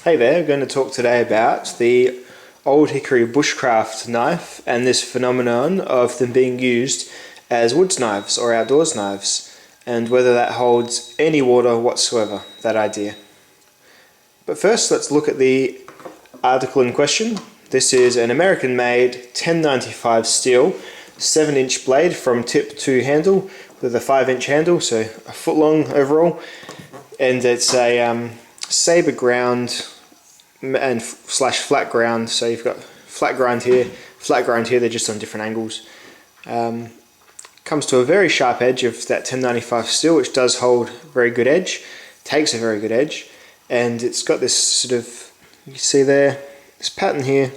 Hey there, we're going to talk today about the old hickory bushcraft knife and this phenomenon of them being used as woods knives or outdoors knives, and whether that holds any water whatsoever, that idea. But first, let's look at the article in question. This is an American-made 1095 steel 7-inch blade from tip to handle with a 5-inch handle, so a foot long overall, and it's a saber ground and slash flat ground, so you've got flat grind here, they're just on different angles. Comes to a very sharp edge of that 1095 steel, which does hold very good edge, takes a very good edge, and it's got this sort of, you can see there, this pattern here,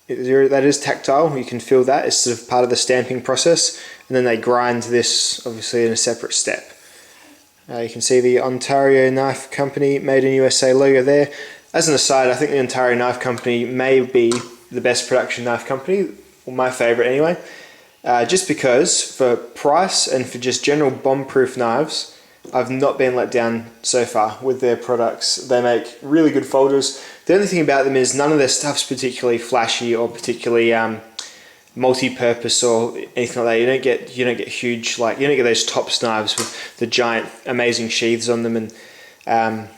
that is tactile, you can feel that, it's sort of part of the stamping process, and then they grind this obviously in a separate step. You can see the Ontario Knife Company Made in USA logo there. As an aside, I think the Ontario Knife Company may be the best production knife company, or my favourite anyway, just because for price and for just general bomb-proof knives, I've not been let down so far with their products. They make really good folders. The only thing about them is none of their stuff's particularly flashy or particularly multi-purpose or anything like that. You don't get huge, like you don't get those tops knives with the giant amazing sheaths on them and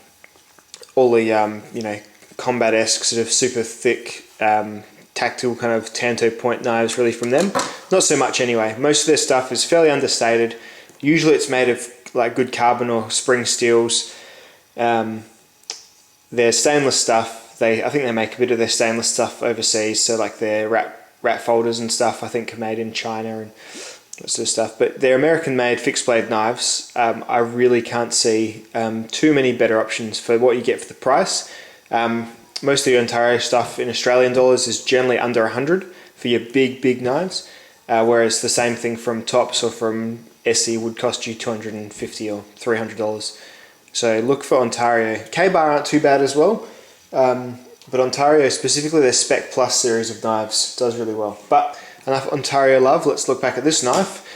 all the combat-esque sort of super thick tactile kind of tanto point knives really from them. Not so much anyway. Most of their stuff is fairly understated. Usually it's made of like good carbon or spring steels. Their stainless stuff, I think they make a bit of their stainless stuff overseas, so like their rat folders and stuff I think are made in China and that sort of stuff. But they're American made fixed blade knives. I really can't see too many better options for what you get for the price. Most of the Ontario stuff in Australian dollars is generally under 100 for your big knives, whereas the same thing from Tops or from Essie would cost you $250 or $300. So look for Ontario. K-Bar aren't too bad as well, but Ontario, specifically their Spec Plus series of knives, does really well. But enough Ontario love, let's look back at this knife.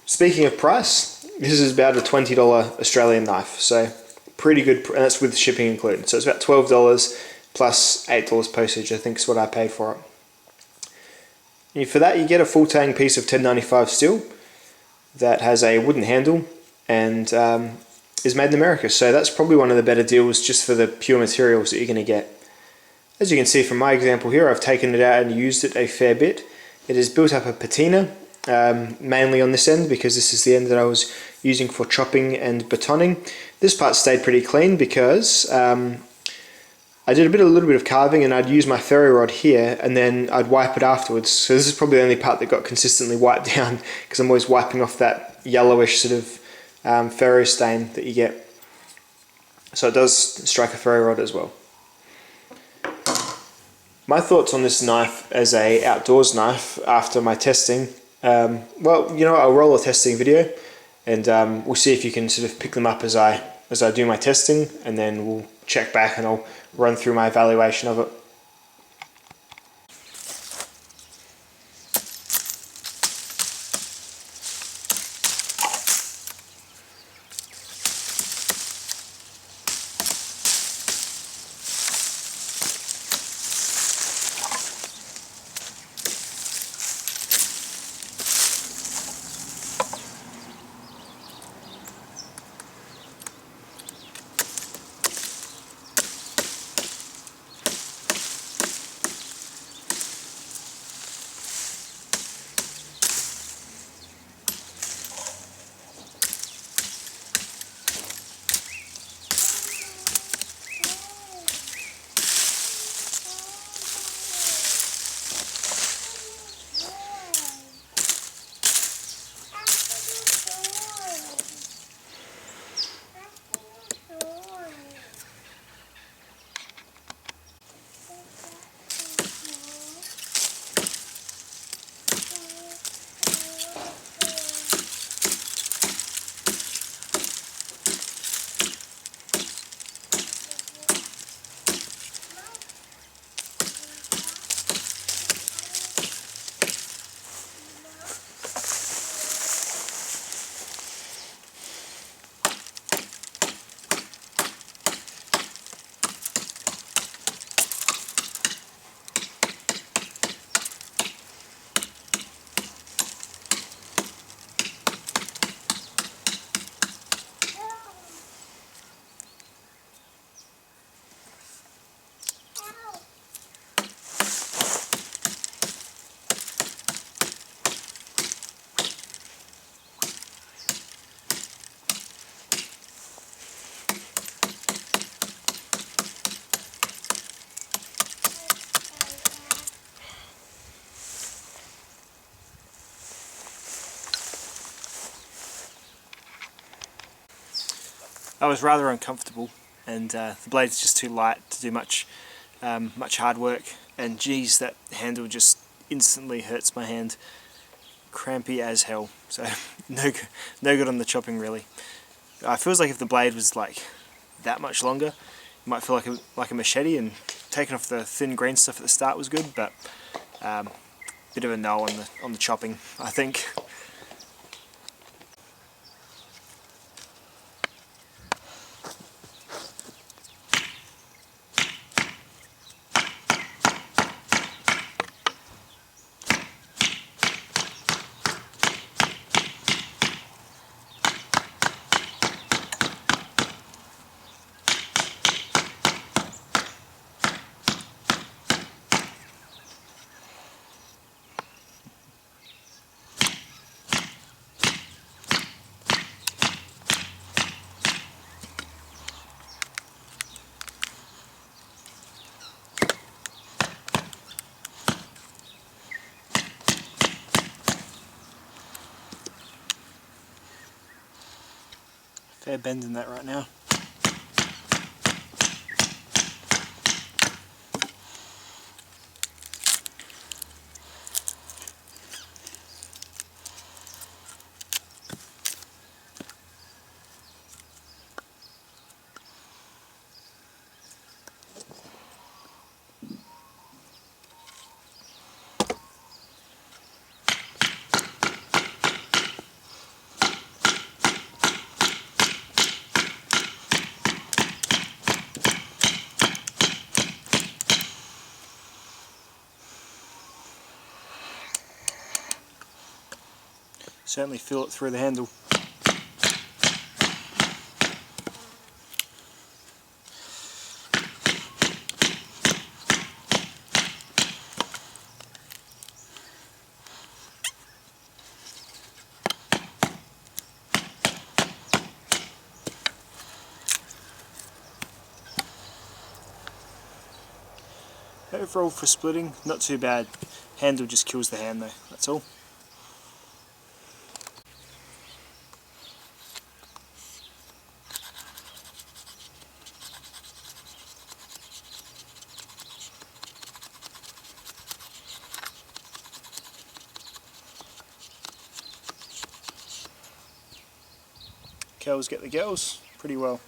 Speaking of price, this is about a $20 Australian knife, so pretty good, and that's with shipping included. So it's about $12 plus $8 postage, I think is what I paid for it. And for that you get a full tang piece of 1095 steel that has a wooden handle and is made in America, so that's probably one of the better deals just for the pure materials that you're going to get. As you can see from my example here, I've taken it out and used it a fair bit. It has built up a patina, mainly on this end because this is the end that I was using for chopping and batoning. This part stayed pretty clean because I did a little bit of carving and I'd use my ferro rod here and then I'd wipe it afterwards. So this is probably the only part that got consistently wiped down because I'm always wiping off that yellowish sort of ferro stain that you get. So it does strike a ferro rod as well. My thoughts on this knife as a outdoors knife after my testing, well, you know, I'll roll a testing video and we'll see if you can sort of pick them up as I do my testing, and then we'll check back and I'll run through my evaluation of it. I was rather uncomfortable, and the blade's just too light to do much hard work, and geez, that handle just instantly hurts my hand. Crampy as hell, so no good on the chopping really. It feels like if the blade was like that much longer, it might feel like a machete, and taking off the thin green stuff at the start was good, but bit of a no on the chopping, I think. Fair bend in that right now. Certainly feel it through the handle. Overall for splitting, not too bad. Handle just kills the hand though, that's all. Cows get the girls pretty well.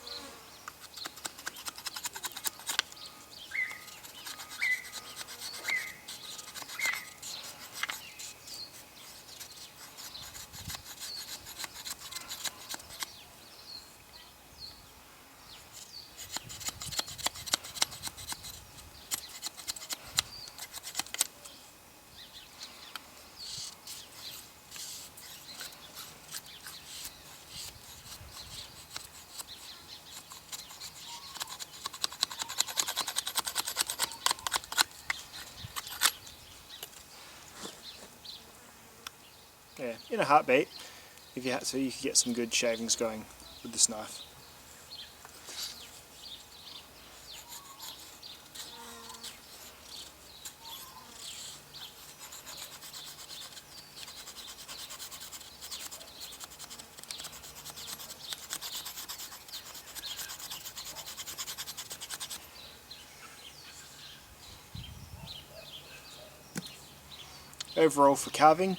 Yeah, in a heartbeat, if you had to, you could get some good shavings going with this knife. Overall for carving,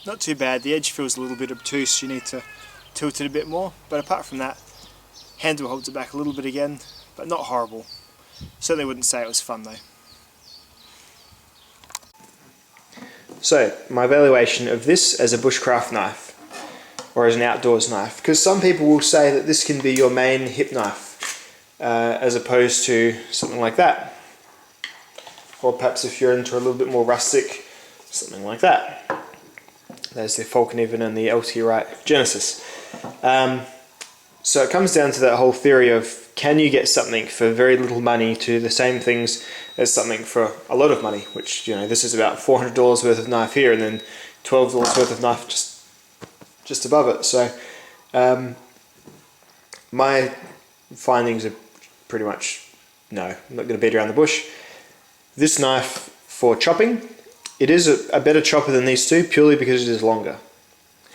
not too bad. The edge feels a little bit obtuse, you need to tilt it a bit more, but apart from that, handle holds it back a little bit again, but not horrible. Certainly wouldn't say it was fun though. So, my evaluation of this as a bushcraft knife, or as an outdoors knife, because some people will say that this can be your main hip knife, as opposed to something like that. Or perhaps if you're into a little bit more rustic, something like that. There's the Falcon Even and the LT Wright Genesis. So it comes down to that whole theory of, can you get something for very little money to the same things as something for a lot of money, which, you know, this is about $400 worth of knife here and then $12 worth of knife just above it. So my findings are pretty much no, I'm not going to beat around the bush. This knife for chopping, it is a better chopper than these two purely because it is longer.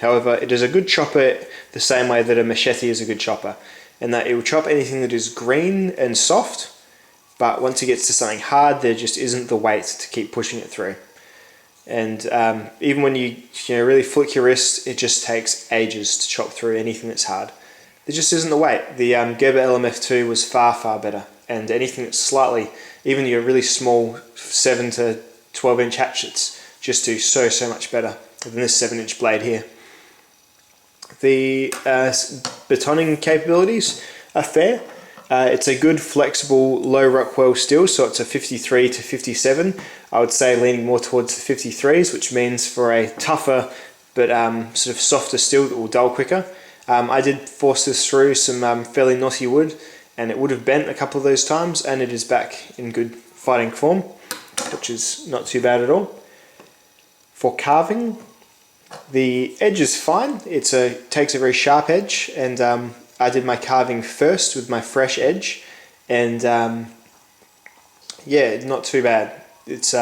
However, it is a good chopper the same way that a machete is a good chopper. and that it will chop anything that is green and soft, but once it gets to something hard, there just isn't the weight to keep pushing it through. And even when you really flick your wrist, it just takes ages to chop through anything that's hard. There just isn't the weight. The Gerber LMF2 was far, far better, and anything that's slightly, even your really small 7 to 12 inch hatchets just do so much better than this 7-inch blade here. The batoning capabilities are fair. It's a good flexible low Rockwell steel, so it's a 53 to 57. I would say leaning more towards the 53s, which means for a tougher but sort of softer steel that will dull quicker. I did force this through some fairly knotty wood, and it would have bent a couple of those times, and it is back in good fighting form, which is not too bad at all. For carving, the edge is fine. It takes a very sharp edge, and I did my carving first with my fresh edge, and yeah, not too bad. It's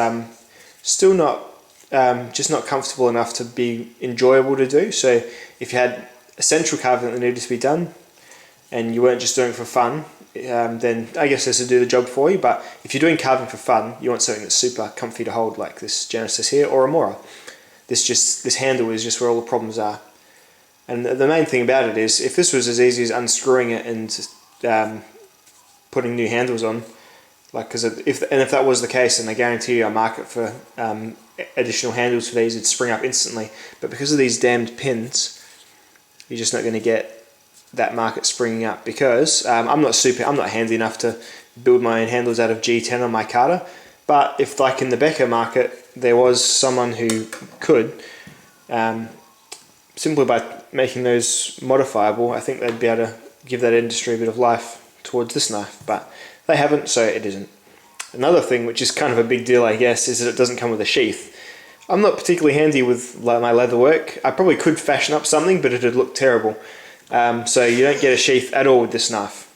still not just not comfortable enough to be enjoyable to do. So if you had essential carving that needed to be done and you weren't just doing it for fun, then I guess this would do the job for you. But if you're doing carving for fun, you want something that's super comfy to hold, like this Genesis here or a Mora. This handle is just where all the problems are. And the main thing about it is, if this was as easy as unscrewing it and putting new handles on, if that was the case, then I guarantee you a market for additional handles for these would spring up instantly. But because of these damned pins, you're just not going to get that market springing up, because I'm not handy enough to build my own handles out of G10 on my Carter. But if, like in the Becker market, there was someone who could, simply by making those modifiable, I think they'd be able to give that industry a bit of life towards this knife, but they haven't, so it isn't. Another thing, which is kind of a big deal, I guess, is that it doesn't come with a sheath. I'm not particularly handy with my leather work. I probably could fashion up something, but it'd look terrible. So you don't get a sheath at all with this knife,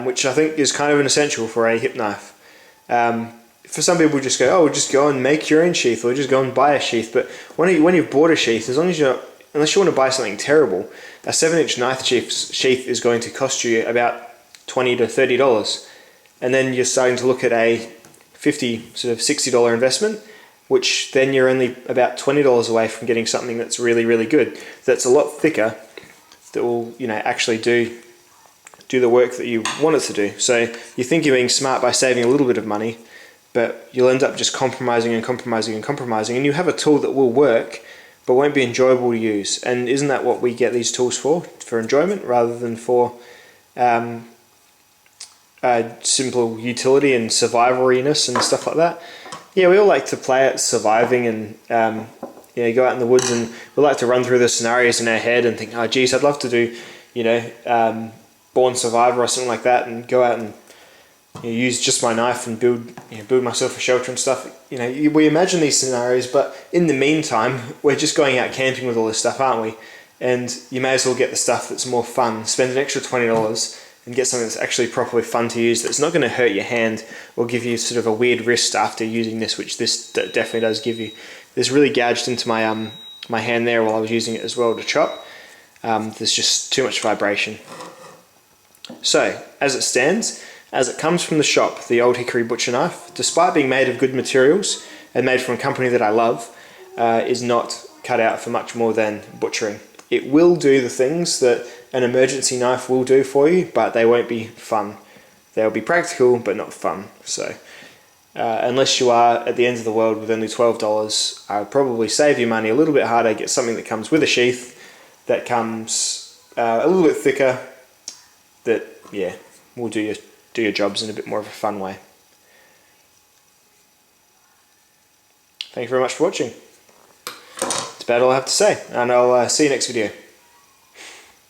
which I think is kind of an essential for a hip knife. For some people, just go, oh, just go and make your own sheath, or just go and buy a sheath. But when you've bought a sheath, unless you want to buy something terrible, a 7-inch knife sheath is going to cost you about $20 to $30, and then you're starting to look at a $50, sort of $60 investment, which then you're only about $20 away from getting something that's really, really good. That's a lot thicker, that will actually do the work that you want it to do. So you think you're being smart by saving a little bit of money, but you'll end up just compromising and compromising and compromising, and you have a tool that will work but won't be enjoyable to use. And isn't that what we get these tools for enjoyment rather than for simple utility and survivaliness and stuff like that? Yeah, we all like to play at surviving and go out in the woods, and we like to run through the scenarios in our head and think, oh geez, I'd love to do Born Survivor or something like that, and go out and use just my knife and build myself a shelter and stuff. We imagine these scenarios, but in the meantime, we're just going out camping with all this stuff, aren't we? And you may as well get the stuff that's more fun. Spend an extra $20 and get something that's actually properly fun to use, that's not going to hurt your hand or give you sort of a weird wrist after using this, which this definitely does give you. This really gouged into my my hand there while I was using it as well to chop. There's just too much vibration. So, as it stands, as it comes from the shop, the old Hickory Butcher Knife, despite being made of good materials and made from a company that I love, is not cut out for much more than butchering. It will do the things that an emergency knife will do for you, but they won't be fun. They'll be practical, but not fun. So, unless you are at the end of the world with only $12, I would probably save your money a little bit harder, get something that comes with a sheath, that comes a little bit thicker, that, yeah, will do your jobs in a bit more of a fun way. Thank you very much for watching. That's about all I have to say, and I'll see you next video.